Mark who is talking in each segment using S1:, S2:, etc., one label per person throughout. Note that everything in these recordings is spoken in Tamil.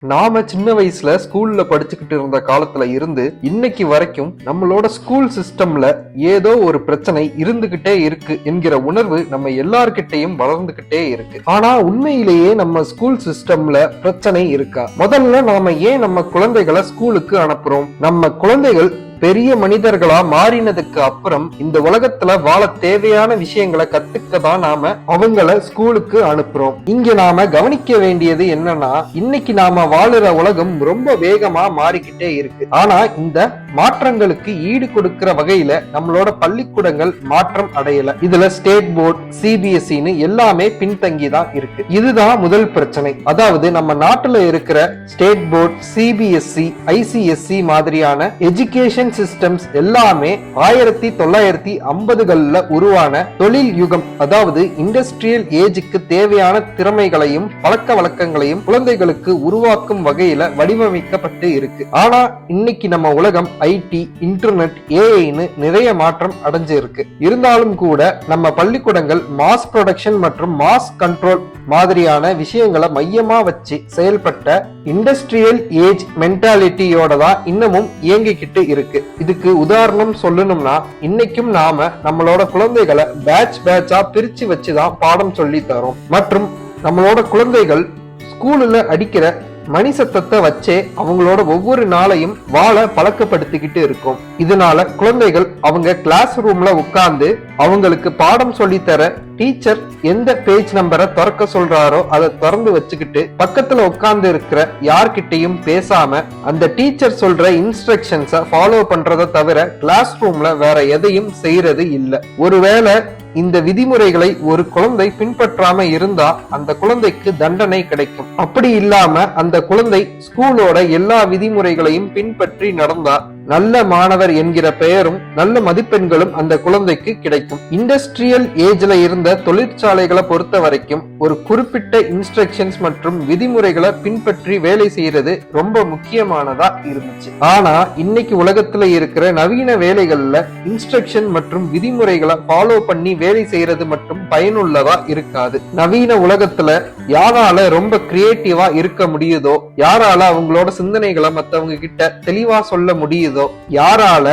S1: நாம சின்ன வயசுல ஸ்கூல்ல படிச்சுக்கிட்டு இருந்த காலத்துல இருந்து இன்னைக்கு வரைக்கும் நம்மளோட ஸ்கூல் சிஸ்டம்ல ஏதோ ஒரு பிரச்சனை இருந்துகிட்டே இருக்கு என்கிற உணர்வு நம்ம எல்லார்கிட்டையும் வளர்ந்துகிட்டே இருக்கு. ஆனா உண்மையிலேயே நம்ம ஸ்கூல் சிஸ்டம்ல பிரச்சனை இருக்கா? முதல்ல நாம ஏன் நம்ம குழந்தைகளை ஸ்கூலுக்கு அனுப்புறோம்? நம்ம குழந்தைகள் பெரிய மனிதர்களா மாறினதுக்கு அப்புறம் இந்த உலகத்துல வாழ தேவையான விஷயங்களை கத்துக்க தான் நாம அவங்கள ஸ்கூலுக்கு அனுப்புறோம். இங்க நாம கவனிக்க வேண்டியது என்னன்னா, இன்னைக்கு நாம வாழுற உலகம் ரொம்ப வேகமா மாறிக்கிட்டே இருக்கு. ஆனா இந்த மாற்றங்களுக்கு ஈடு கொடுக்கிற வகையில நம்மளோட பள்ளிக்கூடங்கள் மாற்றம் அடையல. இதுல ஸ்டேட் போர்ட், சிபிஎஸ்இன்னு எல்லாமே பின்தங்கி தான் இருக்கு. இதுதான் முதல் பிரச்சனை. அதாவது நம்ம நாட்டுல இருக்கிற ஸ்டேட் போர்ட், சிபிஎஸ்இ, ஐசிஎஸ்இ மாதிரியான எஜுகேஷன் சிஸ்டம்ஸ் எல்லாமே 1950களில் உருவான தொழில் யுகம், அதாவது இண்டஸ்ட்ரியல் ஏஜுக்கு தேவையான திறமைகளையும் பழக்க வழக்கங்களையும் குழந்தைகளுக்கு உருவாக்கும் வகையில வடிவமைக்கப்பட்டு இருக்கு. ஆனா இன்னைக்கு நம்ம உலகம் ஐடி, இன்டர்நெட், ஏஐன்னு நிறைய மாற்றம் அடைஞ்சு இருக்கு. இருந்தாலும் கூட நம்ம பள்ளிக்கூடங்கள் மாஸ் ப்ரொடக்ஷன் மற்றும் மாஸ் கண்ட்ரோல் மாதிரியான விஷயங்களை மையமா வச்சு செயல்பட்ட இண்டஸ்ட்ரியல் ஏஜ் மென்டாலிட்டியோட தான் இன்னமும் இயங்கிக்கிட்டு இருக்கு. இதுக்கு உதாரணம் சொல்லணும்னா, இன்னைக்கும் நாம நம்மளோட குழந்தைகளை பேட்சா பிரிச்சு வச்சுதான் பாடம் சொல்லி தரோம். மற்றும் நம்மளோட குழந்தைகள் ஸ்கூல்ல அடிக்கிற மணி சத்தத்தை வச்சே அவங்களோட ஒவ்வொரு நாளையும் வாழ பழக்கப்படுத்திக்கிட்டு இருக்கும். இதனால குழந்தைகள் அவங்க கிளாஸ் ரூம்ல உட்கார்ந்து அவங்களுக்கு பாடம் சொல்லித்தர டீச்சர் எந்த பேஜ் நம்பரை திறக்க சொல்றாரோ அதை திறந்து வச்சுக்கிட்டு பக்கத்துல உட்கார்ந்து இருக்கிற யார்கிட்டையும் பேசாம அந்த டீச்சர் சொல்ற இன்ஸ்ட்ரக்ஷன்ஸை ஃபாலோ பண்றதை தவிர கிளாஸ் ரூம்ல வேற எதையும் செய்யறது இல்லை. ஒருவேளை இந்த விதிமுறைகளை ஒரு குழந்தை பின்பற்றாம இருந்தா அந்த குழந்தைக்கு தண்டனை கிடைக்கும். அப்படி இல்லாம அந்த குழந்தை ஸ்கூலோட எல்லா விதிமுறைகளையும் பின்பற்றி நடந்தா நல்ல மாணவர் என்கிற பெயரும் நல்ல மதிப்பெண்களும் அந்த குழந்தைக்கு கிடைக்கும். இண்டஸ்ட்ரியல் ஏஜ்ல இருந்த தொழிற்சாலைகளை பொறுத்த வரைக்கும் ஒரு குறிப்பிட்ட இன்ஸ்ட்ரக்ஷன்ஸ் மற்றும் விதிமுறைகளை பின்பற்றி வேலை செய்யறது ரொம்ப முக்கியமானதா இருந்துச்சு. ஆனா இன்னைக்கு உலகத்துல இருக்கிற நவீன வேலைகள்ல இன்ஸ்ட்ரக்ஷன் மற்றும் விதிமுறைகளை ஃபாலோ பண்ணி வேலை செய்யறது மட்டும் பயனுள்ளதா இருக்காது. நவீன உலகத்துல யாரால ரொம்ப கிரியேட்டிவா இருக்க முடியுதோ, யாரால அவங்களோட சிந்தனைகளை மத்தவங்க கிட்ட தெளிவா சொல்ல முடியுதோ, யாரால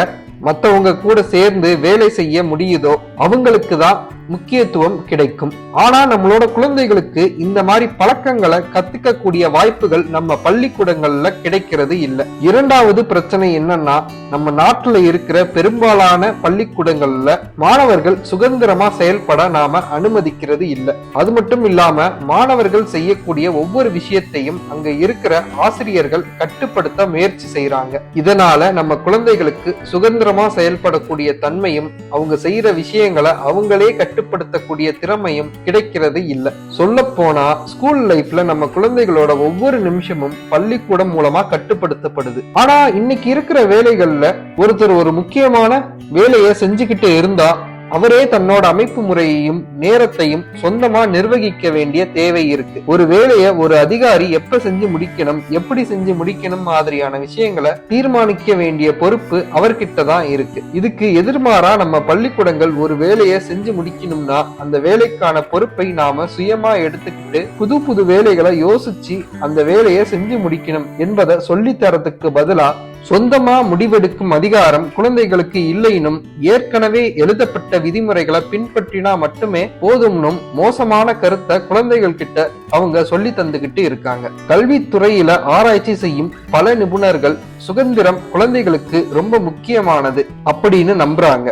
S1: மத்தவங்க கூட சேர்ந்து வேலை செய்ய முடியுதோ அவங்களுக்கு தான் முக்கியத்துவம் கிடைக்கும். ஆனா நம்மளோட குழந்தைகளுக்கு இந்த மாதிரி பழக்கங்களை கத்துக்க கூடிய வாய்ப்புகள் நம்ம பள்ளிக்கூடங்கள்ல கிடைக்கிறது இல்லை. இரண்டாவது பிரச்சனை என்னன்னா, நம்ம நாட்டுல இருக்கிற பெரும்பாலான பள்ளிக்கூடங்கள்ல மாணவர்கள் சுதந்திரமா செயல்பட நாம அனுமதிக்கிறது இல்லை. அது மட்டும் இல்லாம மாணவர்கள் செய்யக்கூடிய ஒவ்வொரு விஷயத்தையும் அங்க இருக்கிற ஆசிரியர்கள் கட்டுப்படுத்த முயற்சி செய்யறாங்க. இதனால நம்ம குழந்தைகளுக்கு சுதந்திரமா செயல்படக்கூடிய தன்மையும் அவங்க செய்யற விஷயங்களை அவங்களே கட்டுப்படுத்தக்கூடிய திறமையும் கிடைக்கிறது இல்லை. சொல்ல போனா ஸ்கூல் லைஃப்ல நம்ம குழந்தைகளோட ஒவ்வொரு நிமிஷமும் பள்ளிக்கூடம் மூலமா கட்டுப்படுத்தப்படுது. ஆனா இன்னைக்கு இருக்கிற வேலைகள்ல ஒருத்தர் ஒரு முக்கியமான வேலையை செஞ்சுக்கிட்டு இருந்தா அவரே தன்னோட அமைப்பு முறையையும் நேரத்தையும் சொந்தமா நிர்வகிக்க வேண்டிய தேவை இருக்கு. ஒரு வேலையை ஒரு அதிகாரி எப்ப செஞ்சு முடிக்கணும், எப்படி செஞ்சு முடிக்கணும் மாதிரியான விஷயங்களை தீர்மானிக்க வேண்டிய பொறுப்பு அவர்கிட்ட தான் இருக்கு. இதுக்கு எதிர்மாறா நம்ம பள்ளிக்கூடங்கள் ஒரு வேலையை செஞ்சு முடிக்கணும்னா அந்த வேலைக்கான பொறுப்பை நாம சுயமா எடுத்துக்கிட்டு புது புது வேலைகளை யோசிச்சு அந்த வேலையை செஞ்சு முடிக்கணும் என்பதை சொல்லித்தரத்துக்கு பதிலா சொந்தமா முடிவெடுக்கும் அதிகாரம் குழந்தைகளுக்கு இல்லைனும் ஏற்கனவே எழுதப்பட்ட விதிமுறைகளை பின்பற்றினா மட்டுமே போதும்னும் மோசமான கருத்தை குழந்தைகள் கிட்ட அவங்க சொல்லி தந்துகிட்டு இருக்காங்க. கல்வித்துறையில ஆராய்ச்சி செய்யும் பல நிபுணர்கள் சுதந்திரம் குழந்தைகளுக்கு ரொம்ப முக்கியமானது அப்படின்னு நம்புறாங்க.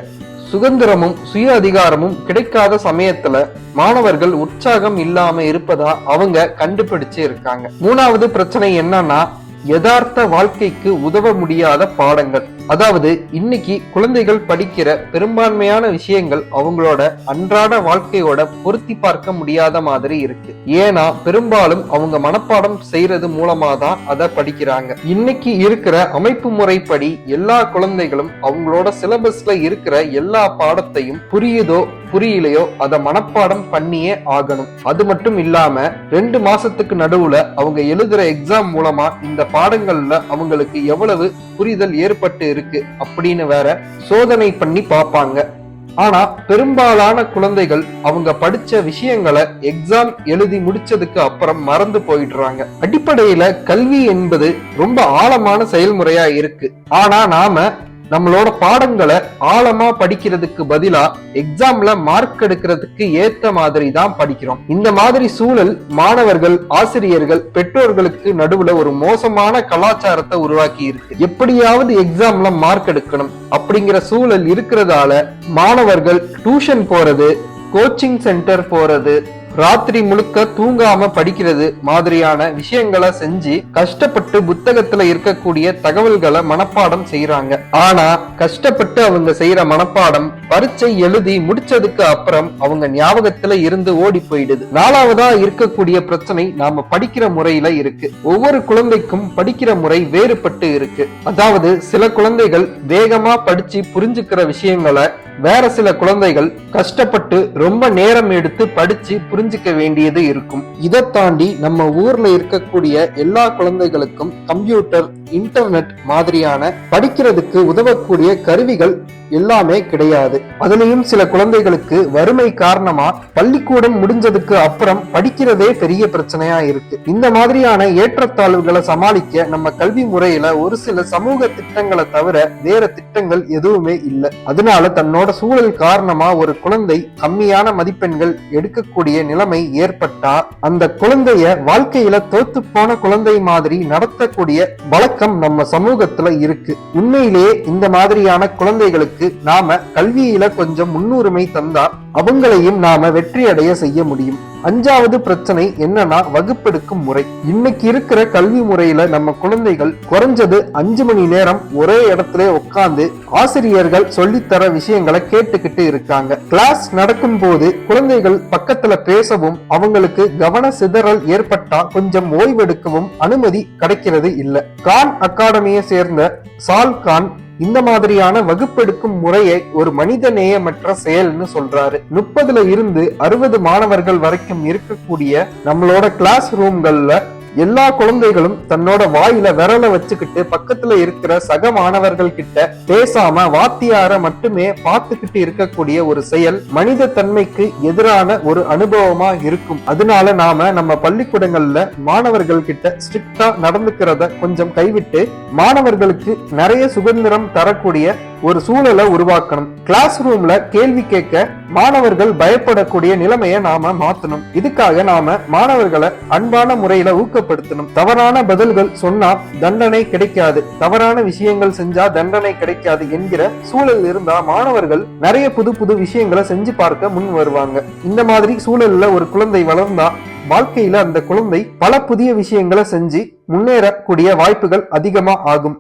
S1: சுதந்திரமும் சுய அதிகாரமும் கிடைக்காத சமயத்துல மாணவர்கள் உற்சாகம் இல்லாம இருப்பதா அவங்க கண்டுபிடிச்சு இருக்காங்க. மூணாவது பிரச்சனை என்னன்னா, யதார்த்த வாழ்க்கைக்கு உதவ முடியாத பாடங்கள். அதாவது இன்னைக்கு குழந்தைகள் படிக்கிற பெரும்பான்மையான விஷயங்கள் அவங்களோட அன்றாட வாழ்க்கையோட பொருத்தி பார்க்க முடியாத மாதிரி இருக்கு. ஏன்னா பெரும்பாலும் அவங்க மனப்பாடம் செய்யறது மூலமா தான் அதை படிக்கிறாங்க. இன்னைக்கு இருக்கிற அமைப்பு முறைப்படி எல்லா குழந்தைகளும் அவங்களோட சிலபஸ்ல இருக்கிற எல்லா பாடத்தையும் புரியுதோ புரியலையோ அதை மனப்பாடம் பண்ணியே ஆகணும். அது மட்டும் இல்லாம 2 மாசத்துக்கு நடுவுல அவங்க எழுதுற எக்ஸாம் மூலமா இந்த பாடங்கள்ல அவங்களுக்கு எவ்வளவு புரிதல் ஏற்பட்டு இருக்கு அப்படின்னு வேற சோதனை பண்ணி பார்ப்பாங்க. ஆனா பெரும்பாலான குழந்தைகள் அவங்க படிச்ச விஷயங்களை எக்ஸாம் எழுதி முடிச்சதுக்கு அப்புறம் மறந்து போயிடுறாங்க. அடிப்படையில கல்வி என்பது ரொம்ப ஆழமான செயல்முறையா இருக்கு. ஆனா நாம நம்மளோட பாடங்களை ஆழமா படிக்கிறதுக்கு பதிலா எக்ஸாம்ல மார்க் எடுக்கிறதுக்கு ஏத்த மாதிரி தான் படிக்கிறோம். இந்த மாதிரி சூழல் மாணவர்கள், ஆசிரியர்கள், பெற்றோர்களுக்கு நடுவுல ஒரு மோசமான கலாச்சாரத்தை உருவாக்கி இருக்கு. எப்படியாவது எக்ஸாம்ல மார்க் எடுக்கணும் அப்படிங்கிற சூழல் இருக்கிறதால மாணவர்கள் டியூஷன் போறது, கோச்சிங் சென்டர் போறது, ராத்திரி முழுக்க தூங்காம படிக்கிறது மாதிரியான விஷயங்களை செஞ்சு கஷ்டப்பட்டு புத்தகத்துல இருக்கக்கூடிய தகவல்களை மனப்பாடம் செய்யறாங்க. ஆனா கஷ்டப்பட்டு அவங்க செய்யற மனப்பாடம் பரீட்சை எழுதி முடிச்சதுக்கு அப்புறம் அவங்க ஞாபகத்துல இருந்து ஓடி போயிடுது. நாலாவதா இருக்கக்கூடிய பிரச்சனை நாம படிக்கிற முறையில இருக்கு. ஒவ்வொரு குழந்தைக்கும் படிக்கிற முறை வேறுபட்டு இருக்கு. அதாவது சில குழந்தைகள் வேகமா படிச்சு புரிஞ்சுக்கிற விஷயங்களை வேற சில குழந்தைகள் கஷ்டப்பட்டு ரொம்ப நேரம் எடுத்து படிச்சு புரிஞ்சுக்க வேண்டியது இருக்கும். இதை தாண்டி நம்ம ஊர்ல இருக்கக்கூடிய எல்லா குழந்தைகளுக்கும் கம்ப்யூட்டர், இன்டர்நெட் மாதிரியான படிக்கிறதுக்கு உதவக்கூடிய கருவிகள் எல்லாமே கிடையாது. அதுலயும் சில குழந்தைகளுக்கு வறுமை காரணமா பள்ளிக்கூடம் முடிஞ்சதுக்கு அப்புறம் படிக்கிறதே பெரிய பிரச்சனையா இருக்கு. இந்த மாதிரியான ஏற்றத்தாழ்வுகளை சமாளிக்க நம்ம கல்வி முறையில ஒரு சில சமூக திட்டங்களை தவிர வேற திட்டங்கள் எதுவுமே இல்லை. அதனால தன்னோட சூழல் காரணமா ஒரு குழந்தை கம்மியான மதிப்பெண்கள் எடுக்கக்கூடிய நிலைமை ஏற்பட்டா அந்த குழந்தைய வாழ்க்கையில தோத்து போன குழந்தை மாதிரி நடத்தக்கூடிய வழக்கம் நம்ம சமூகத்துல இருக்கு. உண்மையிலேயே இந்த மாதிரியான குழந்தைகளுக்கு நாம கல்வியில கொஞ்சம் முன்னுரிமை தந்தா அவங்களையும் நாம வெற்றி அடைய செய்ய முடியும். அஞ்சாவது பிரச்சனை என்னன்னா வகுப்பெடுக்கும் முறை. இன்னைக்கு இருக்கிற கல்வி முறையில நம்ம குழந்தைகள் குறைஞ்சது 5 மணி நேரம் ஒரே இடத்துல உட்கார்ந்து ஆசிரியர்கள் சொல்லித்தர விஷயங்களை கேட்டுக்கிட்டு இருக்காங்க. கிளாஸ் நடக்கும் போது குழந்தைகள் பக்கத்துல பேசவும் அவங்களுக்கு கவன சிதறல் ஏற்பட்டா கொஞ்சம் ஓய்வெடுக்கவும் அனுமதி கிடைக்கிறது இல்ல. கான் அகாடமியை சேர்ந்த சால் கான் இந்த மாதிரியான வகுப்பெடுக்கும் முறையை ஒரு மனித நேயமற்ற செயல்னு சொல்றாரு. 30ல இருந்து 60 மாணவர்கள் வரைக்கும் இருக்கக்கூடிய நம்மளோட கிளாஸ் ரூம்கள்ல எல்லா குழந்தைகளும் தன்னோட வாயில விரல வச்சுக்கிட்டு பக்கத்துல இருக்கிற சக மாணவர்கள் கிட்ட பேசாம வாத்தியார மட்டுமே பார்த்துக்கிட்டு இருக்கக்கூடிய ஒரு செயல் மனித தன்மைக்கு எதிரான ஒரு அனுபவமா இருக்கும். அதனால நாம நம்ம பள்ளிக்கூடங்கள்ல மாணவர்கள் கிட்ட ஸ்ட்ரிக்டா நடந்துக்கிறத கொஞ்சம் கைவிட்டு மாணவர்களுக்கு நிறைய சுதந்திரம் தரக்கூடிய ஒரு சூழலை உருவாக்கணும். கிளாஸ் ரூம்ல கேள்வி கேட்க மாணவர்கள் பயப்படக்கூடிய நிலைமையை நாம மாத்தணும். இதுக்காக நாம மாணவர்களை அன்பான முறையில ஊக்கப்படுத்தணும். தவறான பதில்கள் சொன்னா தண்டனை கிடைக்காது, தவறான விஷயங்கள் செஞ்சா தண்டனை கிடைக்காது என்கிற சூழல் இருந்தா மாணவர்கள் நிறைய புது புது விஷயங்களை செஞ்சு பார்க்க முன் வருவாங்க. இந்த மாதிரி சூழல்ல ஒரு குழந்தை வளர்ந்தா வாழ்க்கையில அந்த குழந்தை பல புதிய விஷயங்களை செஞ்சு முன்னேறக்கூடிய வாய்ப்புகள் அதிகமா ஆகும்.